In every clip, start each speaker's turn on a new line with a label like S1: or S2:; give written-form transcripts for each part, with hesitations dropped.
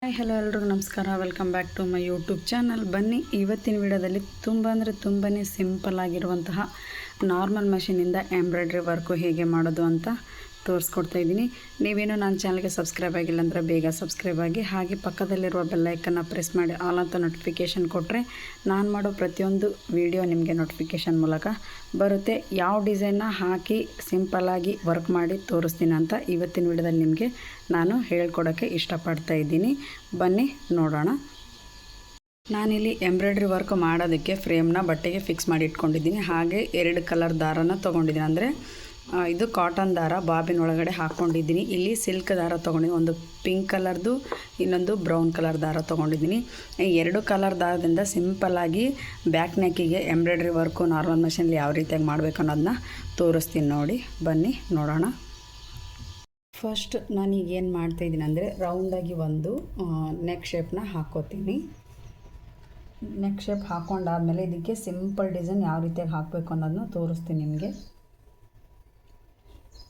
S1: Hi hello ಎಲ್ರಿಗೂ ನಮಸ್ಕಾರ. Welcome back to my YouTube channel. ಬನ್ನಿ ಇವತ್ತಿನ ವಿಡಿಯೋದಲ್ಲಿ ತುಂಬಾ ಸಿಂಪಲ್ ಆಗಿರುವಂತಹ ನಾರ್ಮಲ್ ಮಷೀನಿಂದ ಎಂಬ್ರಾಯ್ಡ್ರಿ ವರ್ಕು ಹೇಗೆ ಮಾಡೋದು ಅಂತ ತೋರಿಸ್ಕೊಡ್ತಾ ಇದ್ದೀನಿ. ನೀವೇನು ನನ್ನ ಚಾನಲ್ಗೆ ಸಬ್ಸ್ಕ್ರೈಬ್ ಆಗಿಲ್ಲ ಅಂದರೆ ಬೇಗ ಸಬ್ಸ್ಕ್ರೈಬ್ ಆಗಿ, ಹಾಗೆ ಪಕ್ಕದಲ್ಲಿರುವ ಬೆಲ್ಲೈಕನ್ನು ಪ್ರೆಸ್ ಮಾಡಿ ಆಲ್ ಅಂತ ನೋಟಿಫಿಕೇಷನ್ ಕೊಟ್ಟರೆ ನಾನು ಮಾಡೋ ಪ್ರತಿಯೊಂದು ವಿಡಿಯೋ ನಿಮಗೆ ನೋಟಿಫಿಕೇಷನ್ ಮೂಲಕ ಬರುತ್ತೆ. ಯಾವ ಡಿಸೈನ್ನ ಹಾಕಿ ಸಿಂಪಲ್ಲಾಗಿ ವರ್ಕ್ ಮಾಡಿ ತೋರಿಸ್ತೀನಿ ಅಂತ ಇವತ್ತಿನ ವಿಡಿಯೋದಲ್ಲಿ ನಿಮಗೆ ನಾನು ಹೇಳ್ಕೊಡೋಕ್ಕೆ ಇಷ್ಟಪಡ್ತಾ ಇದ್ದೀನಿ. ಬನ್ನಿ ನೋಡೋಣ. ನಾನಿಲ್ಲಿ ಎಂಬ್ರಾಯ್ಡ್ರಿ ವರ್ಕ್ ಮಾಡೋದಕ್ಕೆ ಫ್ರೇಮ್ನ ಬಟ್ಟೆಗೆ ಫಿಕ್ಸ್ ಮಾಡಿ ಇಟ್ಕೊಂಡಿದ್ದೀನಿ. ಹಾಗೆ 2 ಕಲರ್ ದಾರನ ತೊಗೊಂಡಿದ್ದೀನಿ. ಅಂದರೆ ಇದು ಕಾಟನ್ ದಾರ ಬಾಬಿನ ಒಳಗಡೆ ಹಾಕ್ಕೊಂಡಿದ್ದೀನಿ. ಇಲ್ಲಿ ಸಿಲ್ಕ್ ದಾರ ತೊಗೊಂಡಿದ್ದೀನಿ, ಒಂದು ಪಿಂಕ್ ಕಲರ್ದು, ಇನ್ನೊಂದು ಬ್ರೌನ್ ಕಲರ್ ದಾರ ತೊಗೊಂಡಿದ್ದೀನಿ. 2 ಕಲರ್ ದಾರದಿಂದ ಸಿಂಪಲ್ಲಾಗಿ ಬ್ಯಾಕ್ ನೆಕ್ಕಿಗೆ ಎಂಬ್ರಾಯ್ಡ್ರಿ ವರ್ಕು ನಾರ್ಮಲ್ ಮಷೀನಲ್ಲಿ ಯಾವ ರೀತಿಯಾಗಿ ಮಾಡಬೇಕು ಅನ್ನೋದನ್ನ ತೋರಿಸ್ತೀನಿ. ನೋಡಿ ಬನ್ನಿ ನೋಡೋಣ. ಫಸ್ಟ್ ನಾನೀಗ ಏನು ಮಾಡ್ತಾಯಿದ್ದೀನಿ ಅಂದರೆ ರೌಂಡಾಗಿ ಒಂದು ನೆಕ್ ಶೇಪ್ನ ಹಾಕ್ಕೋತೀನಿ. ನೆಕ್ ಶೇಪ್ ಹಾಕ್ಕೊಂಡಾದ್ಮೇಲೆ ಇದಕ್ಕೆ ಸಿಂಪಲ್ ಡಿಸೈನ್ ಯಾವ ರೀತಿಯಾಗಿ ಹಾಕಬೇಕು ಅನ್ನೋದನ್ನ ತೋರಿಸ್ತೀನಿ ನಿಮಗೆ.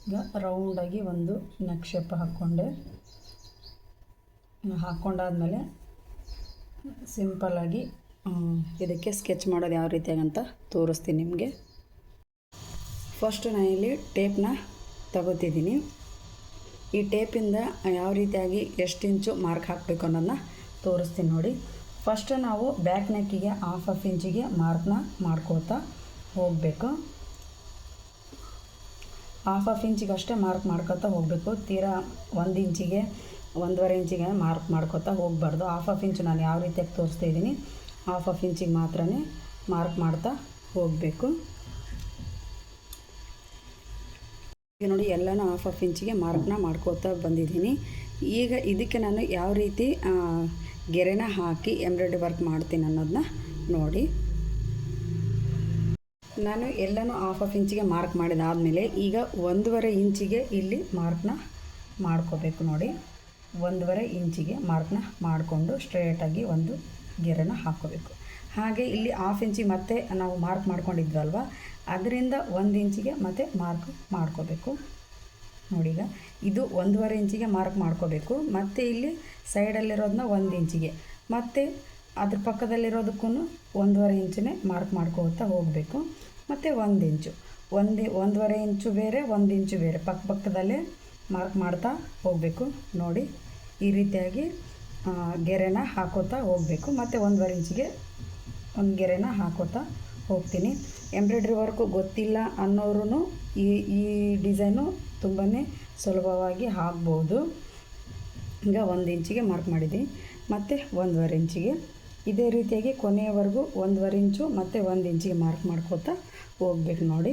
S1: ಈಗ ರೌಂಡಾಗಿ ಒಂದು ನೆಕ್ ಶೇಪ್ ಹಾಕ್ಕೊಂಡಾದ್ಮೇಲೆ ಸಿಂಪಲ್ಲಾಗಿ ಇದಕ್ಕೆ ಸ್ಕೆಚ್ ಮಾಡೋದು ಯಾವ ರೀತಿಯಾಗಿ ಅಂತ ತೋರಿಸ್ತೀನಿ ನಿಮಗೆ. ಫಸ್ಟ್ ನಾನಿಲ್ಲಿ ಟೇಪ್ನ ತಗೋತಿದ್ದೀನಿ. ಈ ಟೇಪಿಂದ ಯಾವ ರೀತಿಯಾಗಿ ಎಷ್ಟು ಇಂಚು ಮಾರ್ಕ್ ಹಾಕಬೇಕು ಅನ್ನೋದನ್ನ ತೋರಿಸ್ತೀನಿ ನೋಡಿ. ಫಸ್ಟ್ ನಾವು ಬ್ಯಾಕ್ ನೆಕ್ಕಿಗೆ ಹಾಫ್ ಇಂಚಿಗೆ ಮಾರ್ಕ್ನ ಮಾಡ್ಕೋತಾ ಹೋಗಬೇಕು. ಹಾಫ್ ಇಂಚಿಗೆ ಅಷ್ಟೇ ಮಾರ್ಕ್ ಮಾಡ್ಕೋತಾ ಹೋಗಬೇಕು. ತೀರಾ 1 ಇಂಚಿಗೆ 1.5 ಇಂಚಿಗೆ ಮಾರ್ಕ್ ಮಾಡ್ಕೋತಾ ಹೋಗಬಾರ್ದು. ಹಾಫ್ ಇಂಚು ನಾನು ಯಾವ ರೀತಿಯಾಗಿ ತೋರಿಸ್ತಾ ಇದ್ದೀನಿ ಹಾಫ್ ಇಂಚಿಗೆ ಮಾತ್ರ ಮಾರ್ಕ್ ಮಾಡ್ತಾ ಹೋಗಬೇಕು. ಈಗ ನೋಡಿ ಎಲ್ಲನೂ ಹಾಫ್ ಇಂಚಿಗೆ ಮಾರ್ಕ್ನ ಮಾಡ್ಕೋತಾ ಬಂದಿದ್ದೀನಿ. ಈಗ ಇದಕ್ಕೆ ನಾನು ಯಾವ ರೀತಿ ಗೆರೆನ ಹಾಕಿ ಎಂಬ್ರಾಯ್ಡ್ರಿ ವರ್ಕ್ ಮಾಡ್ತೀನಿ ಅನ್ನೋದನ್ನ ನೋಡಿ. ನಾನು ಎಲ್ಲನೂ ಹಾಫ್ ಇಂಚಿಗೆ ಮಾರ್ಕ್ ಮಾಡಿದಾದಮೇಲೆ ಈಗ 1.5 ಇಂಚಿಗೆ ಇಲ್ಲಿ ಮಾರ್ಕ್ನ ಮಾಡ್ಕೋಬೇಕು. ನೋಡಿ 1.5 ಇಂಚಿಗೆ ಮಾರ್ಕ್ನ ಮಾಡಿಕೊಂಡು ಸ್ಟ್ರೇಟಾಗಿ ಒಂದು ಗೆರೆನ ಹಾಕ್ಕೋಬೇಕು. ಹಾಗೆ ಇಲ್ಲಿ ಹಾಫ್ ಇಂಚಿಗೆ ಮತ್ತೆ ನಾವು ಮಾರ್ಕ್ ಮಾಡ್ಕೊಂಡಿದ್ವಲ್ವ, ಅದರಿಂದ 1 ಇಂಚಿಗೆ ಮತ್ತೆ ಮಾರ್ಕ್ ಮಾಡ್ಕೋಬೇಕು. ನೋಡಿ ಈಗ ಇದು 1.5 ಇಂಚಿಗೆ ಮಾರ್ಕ್ ಮಾಡ್ಕೋಬೇಕು. ಮತ್ತು ಇಲ್ಲಿ ಸೈಡಲ್ಲಿರೋದನ್ನ 1 ಇಂಚಿಗೆ, ಮತ್ತು ಅದ್ರ ಪಕ್ಕದಲ್ಲಿರೋದಕ್ಕೂ 1.5 ಇಂಚನ್ನೇ ಮಾರ್ಕ್ ಮಾಡ್ಕೋತಾ ಹೋಗಬೇಕು. ಮತ್ತು 1 ಇಂಚು 1.5 ಇಂಚು ಬೇರೆ 1 ಇಂಚು ಬೇರೆ ಪಕ್ಕದಲ್ಲೇ ಮಾರ್ಕ್ ಮಾಡ್ತಾ ಹೋಗಬೇಕು. ನೋಡಿ ಈ ರೀತಿಯಾಗಿ ಗೆರೆನ ಹಾಕೋತಾ ಹೋಗಬೇಕು. ಮತ್ತು 1.5 ಇಂಚಿಗೆ ಒಂದು ಗೆರೆನ ಹಾಕೋತಾ ಹೋಗ್ತೀನಿ. ಎಂಬ್ರಾಯ್ಡ್ರಿ ವರ್ಕು ಗೊತ್ತಿಲ್ಲ ಅನ್ನೋರು ಈ ಡಿಸೈನು ತುಂಬಾ ಸುಲಭವಾಗಿ ಹಾಕ್ಬೋದು. ಈಗ 1 ಇಂಚಿಗೆ ಮಾರ್ಕ್ ಮಾಡಿದ್ದೀನಿ, ಮತ್ತು 1.5 ಇಂಚಿಗೆ ಇದೇ ರೀತಿಯಾಗಿ ಕೊನೆಯವರೆಗೂ 1.5 ಇಂಚು ಮತ್ತು 1 ಇಂಚಿಗೆ ಮಾರ್ಕ್ ಮಾಡ್ಕೋತಾ ಹೋಗ್ಬೇಕು. ನೋಡಿ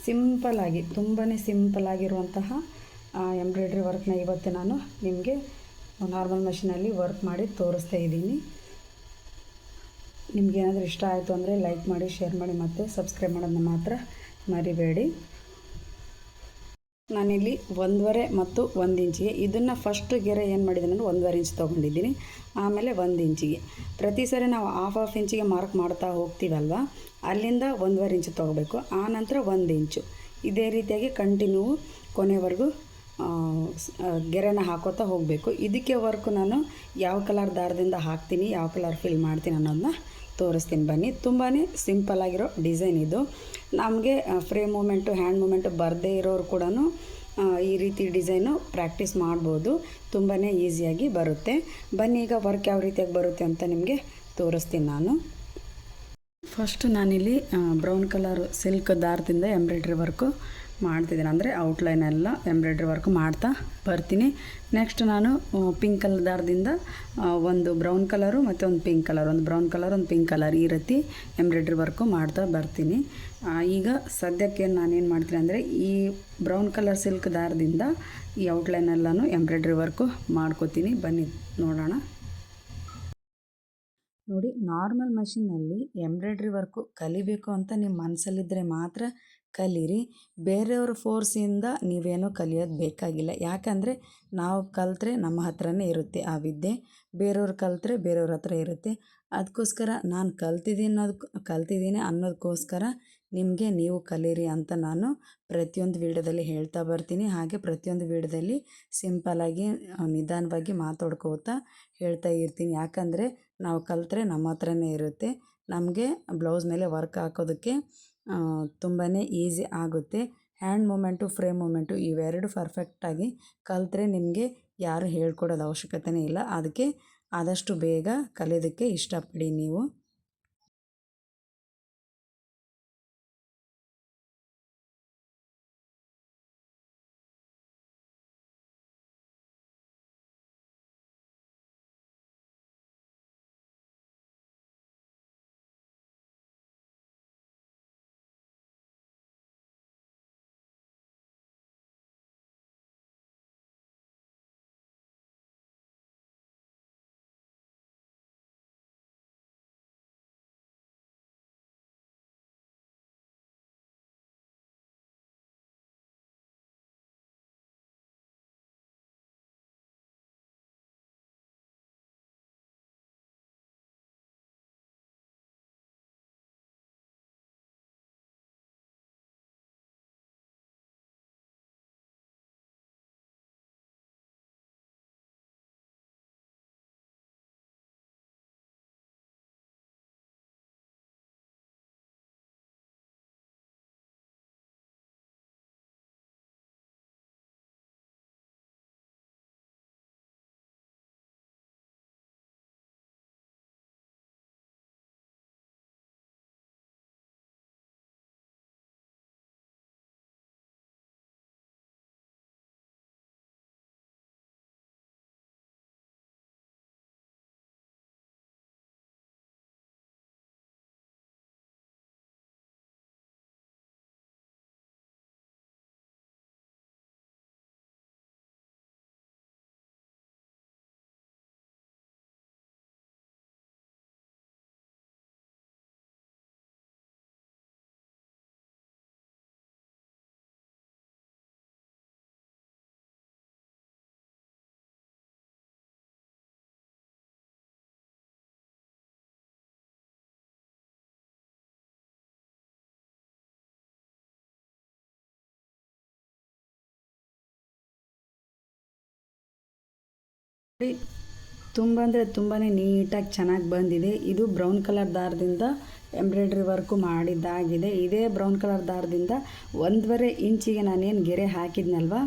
S1: ಸಿಂಪಲ್ಲಾಗಿ ತುಂಬಾ ಸಿಂಪಲ್ಲಾಗಿರುವಂತಹ ಎಂಬ್ರಾಯ್ಡ್ರಿ ವರ್ಕ್ನ ಇವತ್ತು ನಾನು ನಿಮಗೆ ನಾರ್ಮಲ್ ಮಷೀನಲ್ಲಿ ವರ್ಕ್ ಮಾಡಿ ತೋರಿಸ್ತಾ ಇದ್ದೀನಿ. ನಿಮಗೇನಾದರೂ ಇಷ್ಟ ಆಯಿತು ಅಂದರೆ ಲೈಕ್ ಮಾಡಿ, ಶೇರ್ ಮಾಡಿ, ಮತ್ತು ಸಬ್ಸ್ಕ್ರೈಬ್ ಮಾಡೋದನ್ನ ಮಾತ್ರ ಮರಿಬೇಡಿ. ನಾನಿಲ್ಲಿ 1.5 ಮತ್ತು 1 ಇಂಚಿಗೆ ಇದನ್ನು ಫಸ್ಟ್ ಗೆರೆ ಏನು ಮಾಡಿದ್ದೀನಿ ಅಂದರೆ 1.5 ಇಂಚ್ ತೊಗೊಂಡಿದ್ದೀನಿ. ಆಮೇಲೆ 1 ಇಂಚಿಗೆ ಪ್ರತಿ ಸರಿ ನಾವು ಹಾಫ್ ಇಂಚಿಗೆ ಮಾರ್ಕ್ ಮಾಡ್ತಾ ಹೋಗ್ತೀವಲ್ವ, ಅಲ್ಲಿಂದ 1.5 ಇಂಚು ತೊಗೋಬೇಕು. ಆನಂತರ 1 ಇಂಚು ಇದೇ ರೀತಿಯಾಗಿ ಕಂಟಿನ್ಯೂ ಕೊನೆವರೆಗೂ ಗೆರೆನ ಹಾಕೋತಾ ಹೋಗಬೇಕು. ಇದಕ್ಕೆ ವರ್ಕು ನಾನು ಯಾವ ಕಲರ್ ದಾರದಿಂದ ಹಾಕ್ತೀನಿ, ಯಾವ ಕಲರ್ ಫಿಲ್ ಮಾಡ್ತೀನಿ ಅನ್ನೋದನ್ನ ತೋರಿಸ್ತೀನಿ ಬನ್ನಿ. ತುಂಬಾ ಸಿಂಪಲ್ಲಾಗಿರೋ ಡಿಸೈನ್ ಇದು. ನಮಗೆ ಫ್ರೇಮ್ ಮೂಮೆಂಟು, ಹ್ಯಾಂಡ್ ಮೂಮೆಂಟು ಬರದೇ ಇರೋರು ಕೂಡ ಈ ರೀತಿ ಡಿಸೈನು ಪ್ರಾಕ್ಟೀಸ್ ಮಾಡ್ಬೋದು. ತುಂಬಾ ಈಸಿಯಾಗಿ ಬರುತ್ತೆ. ಬನ್ನಿ ಈಗ ವರ್ಕ್ ಯಾವ ರೀತಿಯಾಗಿ ಬರುತ್ತೆ ಅಂತ ನಿಮಗೆ ತೋರಿಸ್ತೀನಿ ನಾನು. ಫಸ್ಟ್ ನಾನಿಲ್ಲಿ ಬ್ರೌನ್ ಕಲರ್ ಸಿಲ್ಕ್ ದಾರದಿಂದ ಎಂಬ್ರಾಯ್ಡ್ರಿ ವರ್ಕು ಮಾಡ್ತಿದ್ದೀನಿ. ಅಂದರೆ ಔಟ್ಲೈನ್ ಎಲ್ಲ ಎಂಬ್ರಾಯ್ಡ್ರಿ ವರ್ಕ್ ಮಾಡ್ತಾ ಬರ್ತೀನಿ. ನೆಕ್ಸ್ಟ್ ನಾನು ಪಿಂಕ್ ಕಲರ್ ದಾರದಿಂದ ಒಂದು ಬ್ರೌನ್ ಕಲರು ಮತ್ತು ಒಂದು ಪಿಂಕ್ ಕಲರ್, ಒಂದು ಬ್ರೌನ್ ಕಲರ್ ಒಂದು ಪಿಂಕ್ ಕಲರ್, ಈ ರೀತಿ ಎಂಬ್ರಾಯ್ಡ್ರಿ ವರ್ಕು ಮಾಡ್ತಾ ಬರ್ತೀನಿ. ಈಗ ಸದ್ಯಕ್ಕೆ ನಾನೇನು ಮಾಡ್ತೀನಿ ಅಂದರೆ ಈ ಬ್ರೌನ್ ಕಲರ್ ಸಿಲ್ಕ್ ದಾರದಿಂದ ಈ ಔಟ್ಲೈನ್ ಎಲ್ಲನೂ ಎಂಬ್ರಾಯ್ಡ್ರಿ ವರ್ಕು ಮಾಡ್ಕೋತೀನಿ. ಬನ್ನಿ ನೋಡೋಣ. ನೋಡಿ ನಾರ್ಮಲ್ ಮಷೀನಲ್ಲಿ ಎಂಬ್ರಾಯ್ಡ್ರಿ ವರ್ಕು ಕಲಿಬೇಕು ಅಂತ ನಿಮ್ಮ ಮನಸ್ಸಲ್ಲಿದ್ದರೆ ಮಾತ್ರ ಕಲೀರಿ. ಬೇರೆಯವ್ರ ಫೋರ್ಸಿಂದ ನೀವೇನೋ ಕಲಿಯೋದು ಬೇಕಾಗಿಲ್ಲ. ಯಾಕಂದರೆ ನಾವು ಕಲಿತ್ರೆ ನಮ್ಮ ಹತ್ರನೇ ಇರುತ್ತೆ ಆ ವಿದ್ಯೆ, ಬೇರೆಯವ್ರು ಕಲಿತ್ರೆ ಬೇರೆಯವ್ರ ಹತ್ರ ಇರುತ್ತೆ. ಅದಕ್ಕೋಸ್ಕರ ನಾನು ಕಲ್ತಿದ್ದೀನಿ ಅನ್ನೋದಕ್ಕೋಸ್ಕರ ನಿಮಗೆ ನೀವು ಕಲೀರಿ ಅಂತ ನಾನು ಪ್ರತಿಯೊಂದು ವೀಡಿಯೋದಲ್ಲಿ ಹೇಳ್ತಾ ಬರ್ತೀನಿ. ಹಾಗೆ ಪ್ರತಿಯೊಂದು ವೀಡಿಯೋದಲ್ಲಿ ಸಿಂಪಲ್ಲಾಗಿ ನಿಧಾನವಾಗಿ ಮಾತಾಡ್ಕೋತಾ ಹೇಳ್ತಾ ಇರ್ತೀನಿ. ಯಾಕಂದರೆ ನಾವು ಕಲಿತ್ರೆ ನಮ್ಮ ಹತ್ರನೇ ಇರುತ್ತೆ. ನಮಗೆ ಬ್ಲೌಸ್ ಮೇಲೆ ವರ್ಕ್ ಹಾಕೋದಕ್ಕೆ ತುಂಬಾ ಈಸಿ ಆಗುತ್ತೆ. ಹ್ಯಾಂಡ್ ಮೂಮೆಂಟು, ಫ್ರೇಮ್ ಮೂಮೆಂಟು ಇವೆರಡು ಪರ್ಫೆಕ್ಟಾಗಿ ಕಲಿತ್ರೆ ನಿಮಗೆ ಯಾರು ಹೇಳ್ಕೊಡೋದು ಅವಶ್ಯಕತೆಯೇ ಇಲ್ಲ. ಅದಕ್ಕೆ ಆದಷ್ಟು ಬೇಗ ಕಲಿಯೋದಕ್ಕೆ ಇಷ್ಟಪಡಿ ನೀವು. ತುಂಬ ಅಂದರೆ ತುಂಬಾ ನೀಟಾಗಿ ಚೆನ್ನಾಗಿ ಬಂದಿದೆ. ಇದು ಬ್ರೌನ್ ಕಲರ್ ದಾರದಿಂದ ಎಂಬ್ರಾಯ್ಡ್ರಿ ವರ್ಕು ಮಾಡಿದ್ದಾಗಿದೆ. ಇದೇ ಬ್ರೌನ್ ಕಲರ್ ದಾರದಿಂದ 1.5 ಇಂಚಿಗೆ ನಾನೇನು ಗೆರೆ ಹಾಕಿದ್ನಲ್ವ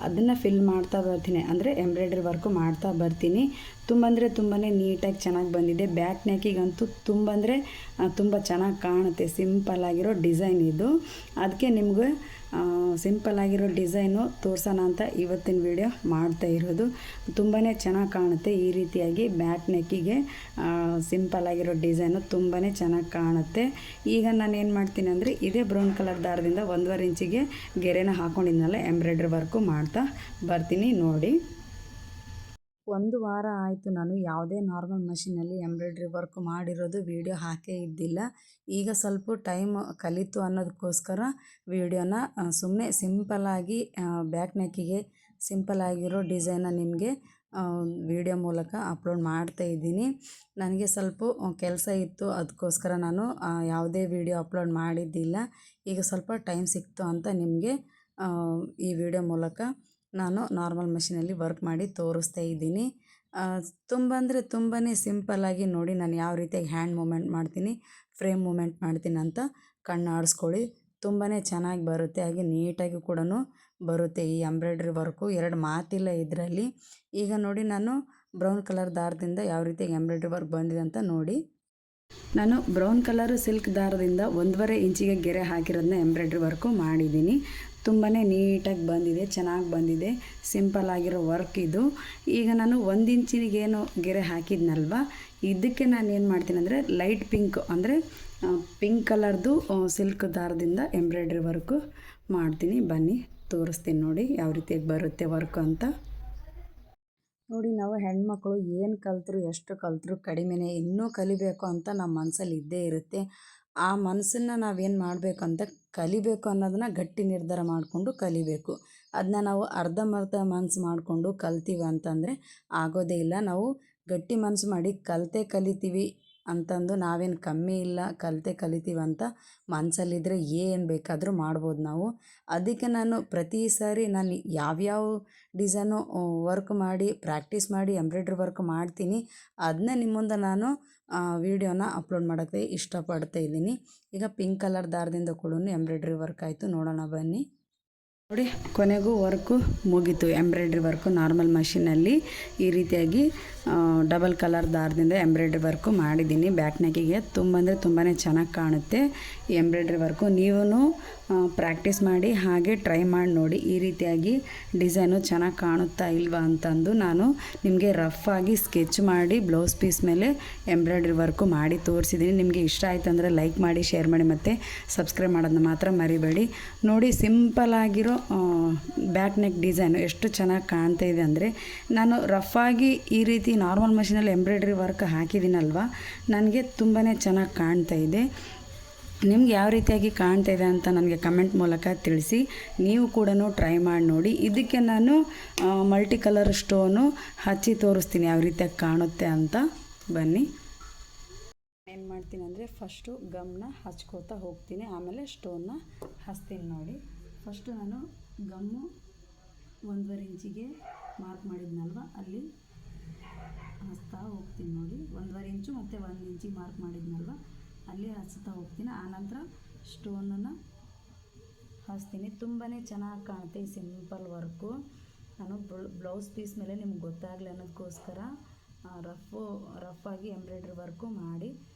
S1: ಅದನ್ನು ಫಿಲ್ ಮಾಡ್ತಾ ಬರ್ತೀನಿ, ಅಂದರೆ ಎಂಬ್ರಾಯ್ಡ್ರಿ ವರ್ಕು ಮಾಡ್ತಾ ಬರ್ತೀನಿ. ತುಂಬ ಅಂದರೆ ತುಂಬಾ ನೀಟಾಗಿ ಚೆನ್ನಾಗಿ ಬಂದಿದೆ. ಬ್ಯಾಕ್ ನೆಕ್ಕಿಗಂತೂ ತುಂಬ ಚೆನ್ನಾಗಿ ಕಾಣುತ್ತೆ. ಸಿಂಪಲ್ಲಾಗಿರೋ ಡಿಸೈನ್ ಇದು. ಅದಕ್ಕೆ ನಿಮ್ಗೆ ಸಿಂಪಲ್ಲಾಗಿರೋ ಡಿಸೈನು ತೋರ್ಸೋಣ ಅಂತ ಇವತ್ತಿನ ವಿಡಿಯೋ ಮಾಡ್ತಾ ಇರೋದು. ತುಂಬಾ ಚೆನ್ನಾಗಿ ಕಾಣುತ್ತೆ ಈ ರೀತಿಯಾಗಿ ಬ್ಯಾಕ್ ನೆಕ್ಕಿಗೆ ಸಿಂಪಲ್ಲಾಗಿರೋ ಡಿಸೈನು ತುಂಬಾ ಚೆನ್ನಾಗಿ ಕಾಣುತ್ತೆ. ಈಗ ನಾನು ಏನು ಮಾಡ್ತೀನಿ ಅಂದರೆ ಇದೇ ಬ್ರೌನ್ ಕಲರ್ ದಾರದಿಂದ 1.5 ಇಂಚಿಗೆ ಗೆರೆನ ಹಾಕ್ಕೊಂಡಿದ್ನಲ್ಲ ಎಂಬ್ರಾಯ್ಡ್ರಿ ವರ್ಕು ಮಾಡ್ತಾ ಬರ್ತೀನಿ ನೋಡಿ. 1 ವಾರ ಆಯಿತು ನಾನು ಯಾವುದೇ ನಾರ್ಮಲ್ ಮಷಿನಲ್ಲಿ ಎಂಬ್ರಾಯ್ಡ್ರಿ ವರ್ಕ್ ಮಾಡಿರೋದು ವಿಡಿಯೋ ಹಾಕೇ ಇದ್ದಿಲ್ಲ. ಈಗ ಸ್ವಲ್ಪ ಟೈಮ್ ಕಲಿತು ಅನ್ನೋದಕ್ಕೋಸ್ಕರ ವಿಡಿಯೋನ ಸುಮ್ಮನೆ ಸಿಂಪಲ್ಲಾಗಿ ಬ್ಯಾಕ್ ನೆಕ್ಕಿಗೆ ಸಿಂಪಲ್ಲಾಗಿರೋ ಡಿಸೈನ ನಿಮಗೆ ವಿಡಿಯೋ ಮೂಲಕ ಅಪ್ಲೋಡ್ ಮಾಡ್ತಾ ಇದ್ದೀನಿ. ನನಗೆ ಸ್ವಲ್ಪ ಕೆಲಸ ಇತ್ತು, ಅದಕ್ಕೋಸ್ಕರ ನಾನು ಯಾವುದೇ ವಿಡಿಯೋ ಅಪ್ಲೋಡ್ ಮಾಡಿದ್ದಿಲ್ಲ. ಈಗ ಸ್ವಲ್ಪ ಟೈಮ್ ಸಿಕ್ತು ಅಂತ ನಿಮಗೆ ಈ ವಿಡಿಯೋ ಮೂಲಕ ನಾನು ನಾರ್ಮಲ್ ಮಷಿನಲ್ಲಿ ವರ್ಕ್ ಮಾಡಿ ತೋರಿಸ್ತಾ ಇದ್ದೀನಿ. ತುಂಬ ಅಂದರೆ ತುಂಬಾ ಸಿಂಪಲ್ಲಾಗಿ ನೋಡಿ ನಾನು ಯಾವ ರೀತಿಯಾಗಿ ಹ್ಯಾಂಡ್ ಮೂಮೆಂಟ್ ಮಾಡ್ತೀನಿ, ಫ್ರೇಮ್ ಮೂಮೆಂಟ್ ಮಾಡ್ತೀನಿ ಅಂತ ಕಣ್ಣು ಆಡಿಸ್ಕೊಳ್ಳಿ. ತುಂಬಾ ಚೆನ್ನಾಗಿ ಬರುತ್ತೆ, ಹಾಗೆ ನೀಟಾಗಿ ಕೂಡ ಬರುತ್ತೆ ಈ ಎಂಬ್ರಾಯ್ಡ್ರಿ ವರ್ಕು. 2 ಮಾತಿಲ್ಲ ಇದರಲ್ಲಿ. ಈಗ ನೋಡಿ ನಾನು ಬ್ರೌನ್ ಕಲರ್ ದಾರದಿಂದ ಯಾವ ರೀತಿಯಾಗಿ ಎಂಬ್ರಾಯ್ಡ್ರಿ ವರ್ಕ್ ಬಂದಿದೆ ಅಂತ ನೋಡಿ. ನಾನು ಬ್ರೌನ್ ಕಲರ್ ಸಿಲ್ಕ್ ದಾರದಿಂದ 1.5 ಇಂಚಿಗೆ ಗೆರೆ ಹಾಕಿರೋದನ್ನ ಎಂಬ್ರಾಯ್ಡ್ರಿ ವರ್ಕು ಮಾಡಿದ್ದೀನಿ. ತುಂಬಾ ನೀಟಾಗಿ ಬಂದಿದೆ, ಚೆನ್ನಾಗಿ ಬಂದಿದೆ. ಸಿಂಪಲ್ ಆಗಿರೋ ವರ್ಕ್ ಇದು. ಈಗ ನಾನು 1 ಇಂಚಿಗೇನು ಗೆರೆ ಹಾಕಿದ್ನಲ್ವ ಇದಕ್ಕೆ ನಾನು ಏನು ಮಾಡ್ತೀನಿ ಅಂದರೆ ಲೈಟ್ ಪಿಂಕ್, ಅಂದರೆ ಪಿಂಕ್ ಕಲರ್ದು ಸಿಲ್ಕ್ ದಾರದಿಂದ ಎಂಬ್ರಾಯ್ಡ್ರಿ ವರ್ಕು ಮಾಡ್ತೀನಿ. ಬನ್ನಿ ತೋರಿಸ್ತೀನಿ ನೋಡಿ ಯಾವ ರೀತಿಯಾಗಿ ಬರುತ್ತೆ ವರ್ಕು ಅಂತ. ನೋಡಿ, ನಾವು ಹೆಣ್ಮಕ್ಳು ಏನು ಕಲಿತ್ರು ಎಷ್ಟು ಕಲಿತ್ರು ಕಡಿಮೆನೇ. ಇನ್ನೂ ಕಲಿಬೇಕು ಅಂತ ನಮ್ಮ ಮನಸ್ಸಲ್ಲಿ ಇದ್ದೇ ಇರುತ್ತೆ. ಆ ಮನಸ್ಸನ್ನು ನಾವೇನು ಮಾಡಬೇಕಂತ ಕಲಿಬೇಕು ಅನ್ನೋದನ್ನು ಗಟ್ಟಿ ನಿರ್ಧಾರ ಮಾಡಿಕೊಂಡು ಕಲಿಬೇಕು. ಅದನ್ನ ನಾವು ಅರ್ಧಂಬರ್ಧ ಮನಸ್ಸು ಮಾಡಿಕೊಂಡು ಕಲ್ತೀವಿ ಅಂತಂದರೆ ಆಗೋದೇ ಇಲ್ಲ. ನಾವು ಗಟ್ಟಿ ಮನಸ್ಸು ಮಾಡಿ ಕಲಿತೀವಿ ಅಂತಂದು ನಾವೇನು ಕಮ್ಮಿ ಇಲ್ಲ, ಕಲಿತೀವಂತ ಮನಸ್ಸಲ್ಲಿದ್ದರೆ ಏನು ಬೇಕಾದರೂ ಮಾಡ್ಬೋದು ನಾವು. ಅದಕ್ಕೆ ನಾನು ಪ್ರತಿ ಸಾರಿ ನಾನು ಯಾವ್ಯಾವ ಡಿಸೈನು ವರ್ಕ್ ಮಾಡಿ ಪ್ರಾಕ್ಟೀಸ್ ಮಾಡಿ ಎಂಬ್ರಾಯ್ಡ್ರಿ ವರ್ಕ್ ಮಾಡ್ತೀನಿ ಅದನ್ನೇ ನಿಮ್ಮ ಮುಂದೆ ನಾನು ವೀಡಿಯೋನ ಅಪ್ಲೋಡ್ ಮಾಡೋಕ್ಕೆ ಇಷ್ಟಪಡ್ತಾ ಇದ್ದೀನಿ. ಈಗ ಪಿಂಕ್ ಕಲರ್ ದಾರದಿಂದ ಕೂಡ ಎಂಬ್ರಾಯ್ಡ್ರಿ ವರ್ಕ್ ಆಯಿತು, ನೋಡೋಣ ಬನ್ನಿ. ನೋಡಿ, ಕೊನೆಗೂ ವರ್ಕು ಮುಗೀತು. ಎಂಬ್ರಾಯ್ಡ್ರಿ ವರ್ಕು ನಾರ್ಮಲ್ ಮಷೀನಲ್ಲಿ ಈ ರೀತಿಯಾಗಿ ಡಬಲ್ ಕಲರ್ ದಾರದಿಂದ ಎಂಬ್ರಾಯ್ಡ್ರಿ ವರ್ಕು ಮಾಡಿದ್ದೀನಿ. ಬ್ಯಾಕ್ ನೆಕ್ಕಿಗೆ ತುಂಬಾ ಚೆನ್ನಾಗಿ ಕಾಣುತ್ತೆ ಈ ಎಂಬ್ರಾಯ್ಡ್ರಿ ವರ್ಕು. ನೀವು ಪ್ರಾಕ್ಟೀಸ್ ಮಾಡಿ ಹಾಗೆ ಟ್ರೈ ಮಾಡಿ ನೋಡಿ. ಈ ರೀತಿಯಾಗಿ ಡಿಸೈನು ಚೆನ್ನಾಗಿ ಕಾಣುತ್ತಾ ಇಲ್ವಾ ಅಂತಂದು ನಾನು ನಿಮಗೆ ರಫಾಗಿ ಸ್ಕೆಚ್ ಮಾಡಿ ಬ್ಲೌಸ್ ಪೀಸ್ ಮೇಲೆ ಎಂಬ್ರಾಯ್ಡ್ರಿ ವರ್ಕು ಮಾಡಿ ತೋರಿಸಿದ್ದೀನಿ. ನಿಮಗೆ ಇಷ್ಟ ಆಯಿತು ಅಂದರೆ ಲೈಕ್ ಮಾಡಿ, ಶೇರ್ ಮಾಡಿ ಮತ್ತು ಸಬ್ಸ್ಕ್ರೈಬ್ ಮಾಡೋದನ್ನ ಮಾತ್ರ ಮರಿಬೇಡಿ. ನೋಡಿ, ಸಿಂಪಲ್ ಆಗಿರೋ ಬ್ಯಾಕ್ ನೆಕ್ ಡಿಸೈನು ಎಷ್ಟು ಚೆನ್ನಾಗಿ ಕಾಣ್ತಾ ಇದೆ ಅಂದರೆ, ನಾನು ರಫಾಗಿ ಈ ರೀತಿ ನಾರ್ಮಲ್ ಮಷೀನಲ್ಲಿ ಎಂಬ್ರಾಯ್ಡ್ರಿ ವರ್ಕ್ ಹಾಕಿದ್ದೀನಲ್ವ, ನನಗೆ ತುಂಬಾ ಚೆನ್ನಾಗಿ ಕಾಣ್ತಾ ಇದೆ. ನಿಮ್ಗೆ ಯಾವ ರೀತಿಯಾಗಿ ಕಾಣ್ತಾ ಇದೆ ಅಂತ ನನಗೆ ಕಮೆಂಟ್ ಮೂಲಕ ತಿಳಿಸಿ. ನೀವು ಕೂಡ ಟ್ರೈ ಮಾಡಿ ನೋಡಿ. ಇದಕ್ಕೆ ನಾನು ಮಲ್ಟಿ ಕಲರ್ ಸ್ಟೋನು ಹಚ್ಚಿ ತೋರಿಸ್ತೀನಿ ಯಾವ ರೀತಿಯಾಗಿ ಕಾಣುತ್ತೆ ಅಂತ. ಬನ್ನಿ, ಏನು ಮಾಡ್ತೀನಿ ಅಂದರೆ ಫಸ್ಟು ಗಮ್ನ ಹಚ್ಕೋತಾ ಹೋಗ್ತೀನಿ, ಆಮೇಲೆ ಸ್ಟೋನ್ನ ಹಚ್ತೀನಿ. ನೋಡಿ, ಫಸ್ಟು ನಾನು ಗಮ್ಮು 1.5 ಇಂಚಿಗೆ ಮಾರ್ಕ್ ಮಾಡಿದ್ನಲ್ವ ಅಲ್ಲಿ ಹಚ್ತಾ ಹೋಗ್ತೀನಿ. ನೋಡಿ, 1.5 ಇಂಚು ಮತ್ತು 1 ಇಂಚಿಗೆ ಮಾರ್ಕ್ ಮಾಡಿದ್ನಲ್ವ ಅಲ್ಲಿ ಹಚ್ತಾ ಹೋಗ್ತೀನಿ. ಆನಂತರ ಸ್ಟೋನನ್ನು ಹಚ್ತೀನಿ. ತುಂಬಾ ಚೆನ್ನಾಗಿ ಕಾಣುತ್ತೆ ಈ ಸಿಂಪಲ್ ವರ್ಕು. ನಾನು ಬ್ಲೌಸ್ ಪೀಸ್ ಮೇಲೆ ನಿಮ್ಗೆ ಗೊತ್ತಾಗಲಿ ಅನ್ನೋದಕ್ಕೋಸ್ಕರ ರಫಾಗಿ ಎಂಬ್ರಾಯ್ಡ್ರಿ ವರ್ಕು ಮಾಡಿ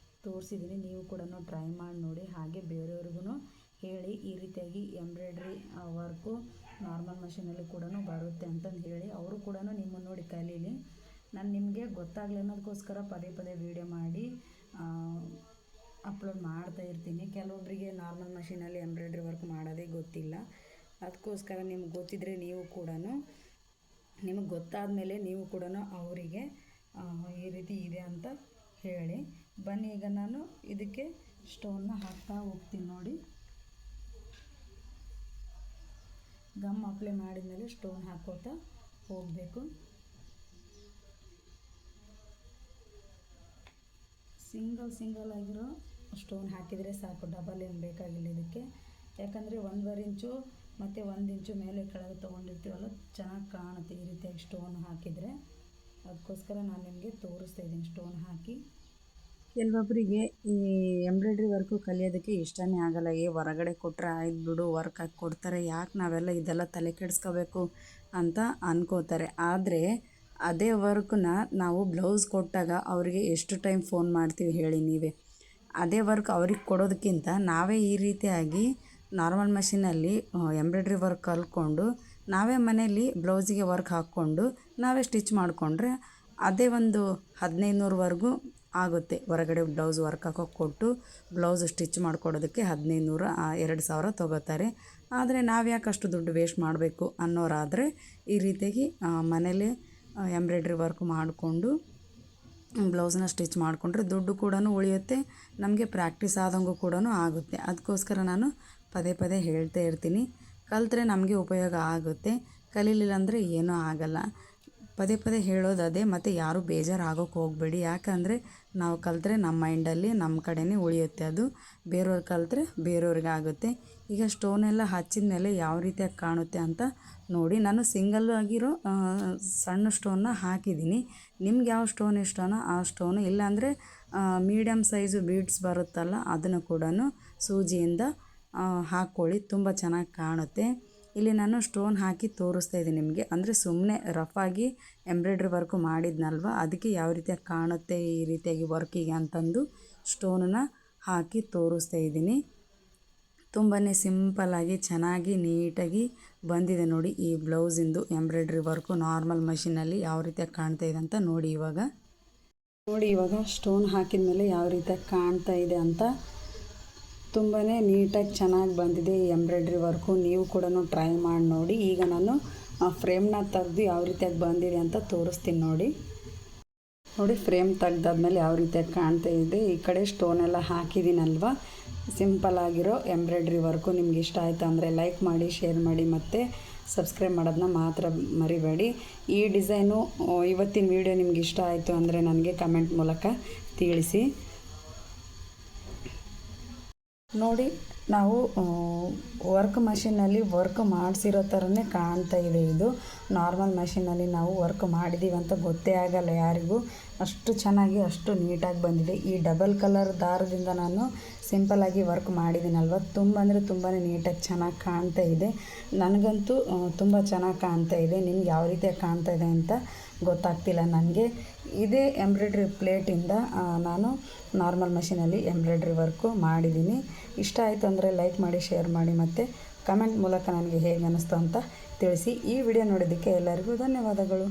S1: ತೋರಿಸಿದ್ದೀನಿ. ನೀವು ಕೂಡ ಟ್ರೈ ಮಾಡಿ ನೋಡಿ. ಹಾಗೆ ಬೇರೆಯವ್ರಿಗೂ ಹೇಳಿ ಈ ರೀತಿಯಾಗಿ ಎಂಬ್ರಾಯ್ಡ್ರಿ ವರ್ಕು ನಾರ್ಮಲ್ ಮಷೀನಲ್ಲಿ ಕೂಡ ಬರುತ್ತೆ ಅಂತಂದು ಹೇಳಿ, ಅವರು ಕೂಡ ನಿಮ್ಮನ್ನು ನೋಡಿ ಕಲೀಲಿ. ನಾನು ನಿಮಗೆ ಗೊತ್ತಾಗಲಿ ಅನ್ನೋದಕ್ಕೋಸ್ಕರ ಪದೇ ವೀಡಿಯೋ ಮಾಡಿ ಅಪ್ಲೋಡ್ ಮಾಡ್ತಾ ಇರ್ತೀನಿ. ಕೆಲವೊಬ್ಬರಿಗೆ ನಾರ್ಮಲ್ ಮಷೀನಲ್ಲಿ ಎಂಬ್ರಾಯ್ಡ್ರಿ ವರ್ಕ್ ಮಾಡೋದೇ ಗೊತ್ತಿಲ್ಲ. ಅದಕ್ಕೋಸ್ಕರ ನಿಮ್ಗೆ ಗೊತ್ತಿದ್ದರೆ ನೀವು ಕೂಡ ನಿಮಗೆ ಗೊತ್ತಾದ ಮೇಲೆ ನೀವು ಕೂಡ ಅವರಿಗೆ ಈ ರೀತಿ ಇದೆ ಅಂತ ಹೇಳಿ. ಬನ್ನಿ, ಈಗ ನಾನು ಇದಕ್ಕೆ ಸ್ಟೋನ್ನ ಹಾಕ್ತಾ ಹೋಗ್ತೀನಿ. ನೋಡಿ, ಗಮ್ ಅಪ್ಲೈ ಮಾಡಿದ್ಮೇಲೆ ಸ್ಟೋನ್ ಹಾಕೋತಾ ಹೋಗಬೇಕು. ಸಿಂಗಲ್ ಆಗಿರೋ ಸ್ಟೋನ್ ಹಾಕಿದರೆ ಸಾಕು, ಡಬಲ್ ಏನು ಬೇಕಾಗಿಲ್ಲ ಇದಕ್ಕೆ. ಯಾಕಂದರೆ 1.5 ಇಂಚು ಮತ್ತು 1 ಇಂಚು ಮೇಲೆ ಕೆಳಗೆ ತೊಗೊಂಡಿರ್ತೀವಲ್ಲ, ಚೆನ್ನಾಗಿ ಕಾಣುತ್ತೆ ಈ ರೀತಿಯಾಗಿ ಸ್ಟೋನ್ ಹಾಕಿದರೆ. ಅದಕ್ಕೋಸ್ಕರ ನಾನು ನಿಮಗೆ ತೋರಿಸ್ತಾ ಇದ್ದೀನಿ ಸ್ಟೋನ್ ಹಾಕಿ. ಕೆಲವೊಬ್ಬರಿಗೆ ಈ ಎಂಬ್ರಾಯ್ಡ್ರಿ ವರ್ಕು ಕಲಿಯೋದಕ್ಕೆ ಇಷ್ಟನೇ ಆಗಲ್ಲ. ಹೊರಗಡೆ ಕೊಟ್ಟರೆ ಆಯ್ತು ಬಿಡು, ವರ್ಕ್ ಹಾಕಿ ಕೊಡ್ತಾರೆ, ಯಾಕೆ ನಾವೆಲ್ಲ ಇದೆಲ್ಲ ತಲೆ ಕೆಡಿಸ್ಕೋಬೇಕು ಅಂತ ಅನ್ಕೋತಾರೆ. ಆದರೆ ಅದೇ ವರ್ಕನ್ನ ನಾವು ಬ್ಲೌಸ್ ಕೊಟ್ಟಾಗ ಅವರಿಗೆ ಎಷ್ಟು ಟೈಮ್ ಫೋನ್ ಮಾಡ್ತೀವಿ ಹೇಳಿ ನೀವೇ. ಅದೇ ವರ್ಕ್ ಅವ್ರಿಗೆ ಕೊಡೋದಕ್ಕಿಂತ ನಾವೇ ಈ ರೀತಿಯಾಗಿ ನಾರ್ಮಲ್ ಮಷೀನಲ್ಲಿ ಎಂಬ್ರಾಯ್ಡ್ರಿ ವರ್ಕ್ ಕಲ್ತ್ಕೊಂಡು ನಾವೇ ಮನೇಲಿ ಬ್ಲೌಸಿಗೆ ವರ್ಕ್ ಹಾಕ್ಕೊಂಡು ನಾವೇ ಸ್ಟಿಚ್ ಮಾಡಿಕೊಂಡ್ರೆ ಅದೇ ಒಂದು 1500ವರೆಗೂ ಆಗುತ್ತೆ. ಹೊರಗಡೆ ಬ್ಲೌಸ್ ವರ್ಕ್ ಹಾಕೋಕ್ಕೆ ಕೊಟ್ಟು ಬ್ಲೌಸ್ ಸ್ಟಿಚ್ ಮಾಡಿಕೊಡೋದಕ್ಕೆ 1500 2000 ತೊಗೋತಾರೆ. ಆದರೆ ನಾವು ಯಾಕೆ ಅಷ್ಟು ದುಡ್ಡು ವೇಸ್ಟ್ ಮಾಡಬೇಕು ಅನ್ನೋರಾದರೆ ಈ ರೀತಿಯಾಗಿ ಮನೇಲಿ ಎಂಬ್ರಾಯ್ಡ್ರಿ ವರ್ಕ್ ಮಾಡಿಕೊಂಡು ಬ್ಲೌಸನ್ನ ಸ್ಟಿಚ್ ಮಾಡಿಕೊಂಡ್ರೆ ದುಡ್ಡು ಕೂಡ ಉಳಿಯುತ್ತೆ, ನಮಗೆ ಪ್ರಾಕ್ಟೀಸ್ ಆದಂಗೂ ಕೂಡ ಆಗುತ್ತೆ. ಅದಕ್ಕೋಸ್ಕರ ನಾನು ಪದೇ ಹೇಳ್ತಾ ಇರ್ತೀನಿ. ಕಲಿತ್ರೆ ನಮಗೆ ಉಪಯೋಗ ಆಗುತ್ತೆ, ಕಲೀಲಿಲ್ಲ ಅಂದರೆ ಏನೂ ಆಗಲ್ಲ. ಪದೇ ಹೇಳೋದು ಅದೇ. ಮತ್ತು ಯಾರೂ ಬೇಜಾರು ಆಗೋಕ್ಕೆ ಹೋಗಬೇಡಿ. ಯಾಕಂದರೆ ನಾವು ಕಲಿತ್ರೆ ನಮ್ಮ ಮೈಂಡಲ್ಲಿ ನಮ್ಮ ಕಡೆನೇ ಉಳಿಯುತ್ತೆ, ಅದು ಬೇರೆಯವ್ರು ಕಲಿತ್ರೆ ಬೇರೆಯವ್ರಿಗೆ ಆಗುತ್ತೆ. ಈಗ ಸ್ಟೋನೆಲ್ಲ ಹಚ್ಚಿದ ಮೇಲೆ ಯಾವ ರೀತಿಯಾಗಿ ಕಾಣುತ್ತೆ ಅಂತ ನೋಡಿ. ನಾನು ಸಿಂಗಲ್ ಆಗಿರೋ ಸಣ್ಣ ಸ್ಟೋನ್ನ ಹಾಕಿದ್ದೀನಿ. ನಿಮ್ಗೆ ಯಾವ ಸ್ಟೋನ್ ಇಷ್ಟನೋ ಆ ಸ್ಟೋನು, ಇಲ್ಲಾಂದರೆ ಮೀಡಿಯಮ್ ಸೈಜು ಬೀಡ್ಸ್ ಬರುತ್ತಲ್ಲ ಅದನ್ನು ಕೂಡ ಸೂಜಿಯಿಂದ ಹಾಕ್ಕೊಳ್ಳಿ, ತುಂಬ ಚೆನ್ನಾಗಿ ಕಾಣುತ್ತೆ. ಇಲ್ಲಿ ನಾನು ಸ್ಟೋನ್ ಹಾಕಿ ತೋರಿಸ್ತಾ ಇದ್ದೀನಿ ನಿಮಗೆ. ಅಂದರೆ ಸುಮ್ಮನೆ ರಫಾಗಿ ಎಂಬ್ರಾಯ್ಡ್ರಿ ವರ್ಕು ಮಾಡಿದ್ನಲ್ವ, ಅದಕ್ಕೆ ಯಾವ ರೀತಿಯಾಗಿ ಕಾಣುತ್ತೆ ಈ ರೀತಿಯಾಗಿ ವರ್ಕಿಗೆ ಅಂತಂದು ಸ್ಟೋನನ್ನು ಹಾಕಿ ತೋರಿಸ್ತಾ ಇದ್ದೀನಿ. ತುಂಬಾ ಸಿಂಪಲ್ಲಾಗಿ ಚೆನ್ನಾಗಿ ನೀಟಾಗಿ ಬಂದಿದೆ ನೋಡಿ ಈ ಬ್ಲೌಸಿಂದು ಎಂಬ್ರಾಯ್ಡ್ರಿ ವರ್ಕು ನಾರ್ಮಲ್ ಮಷೀನಲ್ಲಿ ಯಾವ ರೀತಿಯಾಗಿ ಕಾಣ್ತಾ ಇದೆ ಅಂತ ನೋಡಿ. ಇವಾಗ ಸ್ಟೋನ್ ಹಾಕಿದ ಮೇಲೆ ಯಾವ ರೀತಿಯಾಗಿ ಕಾಣ್ತಾ ಇದೆ ಅಂತ. ತುಂಬಾ ನೀಟಾಗಿ ಚೆನ್ನಾಗಿ ಬಂದಿದೆ ಈ ಎಂಬ್ರಾಯ್ಡ್ರಿ ವರ್ಕು. ನೀವು ಕೂಡ ಟ್ರೈ ಮಾಡಿ ನೋಡಿ. ಈಗ ನಾನು ಫ್ರೇಮ್ನ ತೆಗೆದು ಯಾವ ರೀತಿಯಾಗಿ ಬಂದಿದೆ ಅಂತ ತೋರಿಸ್ತೀನಿ ನೋಡಿ. ಫ್ರೇಮ್ ತೆಗ್ದಾದ್ಮೇಲೆ ಯಾವ ರೀತಿಯಾಗಿ ಕಾಣ್ತಾ ಇದೆ. ಈ ಕಡೆ ಸ್ಟೋನೆಲ್ಲ ಹಾಕಿದ್ದೀನಲ್ವ, ಸಿಂಪಲ್ ಆಗಿರೋ ಎಂಬ್ರಾಯ್ಡ್ರಿ ವರ್ಕು. ನಿಮ್ಗೆ ಇಷ್ಟ ಆಯಿತು ಅಂದರೆ ಲೈಕ್ ಮಾಡಿ, ಶೇರ್ ಮಾಡಿ ಮತ್ತು ಸಬ್ಸ್ಕ್ರೈಬ್ ಮಾಡೋದನ್ನ ಮಾತ್ರ ಮರಿಬೇಡಿ. ಈ ಡಿಸೈನು ಇವತ್ತಿನ ವಿಡಿಯೋ ನಿಮ್ಗೆ ಇಷ್ಟ ಆಯಿತು ಅಂದರೆ ನನಗೆ ಕಮೆಂಟ್ ಮೂಲಕ ತಿಳಿಸಿ. ನೋಡಿ, ನಾವು ವರ್ಕ್ ಮಷಿನಲ್ಲಿ ವರ್ಕ್ ಮಾಡಿಸಿರೋ ಥರನೇ ಕಾಣ್ತಾ ಇದೆ. ಇದು ನಾರ್ಮಲ್ ಮಷಿನಲ್ಲಿ ನಾವು ವರ್ಕ್ ಮಾಡಿದ್ದೀವಿ ಅಂತ ಗೊತ್ತೇ ಆಗಲ್ಲ ಯಾರಿಗೂ. ಅಷ್ಟು ಚೆನ್ನಾಗಿ ಅಷ್ಟು ನೀಟಾಗಿ ಬಂದಿದೆ. ಈ ಡಬಲ್ ಕಲರ್ ದಾರದಿಂದ ನಾನು ಸಿಂಪಲ್ಲಾಗಿ ವರ್ಕ್ ಮಾಡಿದ್ದೀನಲ್ವ, ತುಂಬ ಅಂದರೆ ತುಂಬಾ ನೀಟಾಗಿ ಚೆನ್ನಾಗಿ ಕಾಣ್ತಾ ಇದೆ. ನನಗಂತೂ ತುಂಬ ಚೆನ್ನಾಗಿ ಕಾಣ್ತಾ ಇದೆ. ನಿಮ್ಗೆ ಯಾವ ರೀತಿಯಾಗಿ ಕಾಣ್ತಾ ಇದೆ ಅಂತ ಗೊತ್ತಾಗ್ತಿಲ್ಲ ನನಗೆ. ಇದೇ ಎಂಬ್ರಾಯ್ಡ್ರಿ ಪ್ಲೇಟಿಂದ ನಾನು ನಾರ್ಮಲ್ ಮಷಿನಲ್ಲಿ ಎಂಬ್ರಾಯ್ಡ್ರಿ ವರ್ಕು ಮಾಡಿದ್ದೀನಿ. ಇಷ್ಟ ಆಯಿತು ಅಂದರೆ ಲೈಕ್ ಮಾಡಿ, ಶೇರ್ ಮಾಡಿ ಮತ್ತು ಕಮೆಂಟ್ ಮೂಲಕ ನನಗೆ ಹೇಗೆ ಅನ್ನಿಸ್ತು ಅಂತ ತಿಳಿಸಿ. ಈ ವಿಡಿಯೋ ನೋಡಿದ್ದಕ್ಕೆ ಎಲ್ಲರಿಗೂ ಧನ್ಯವಾದಗಳು.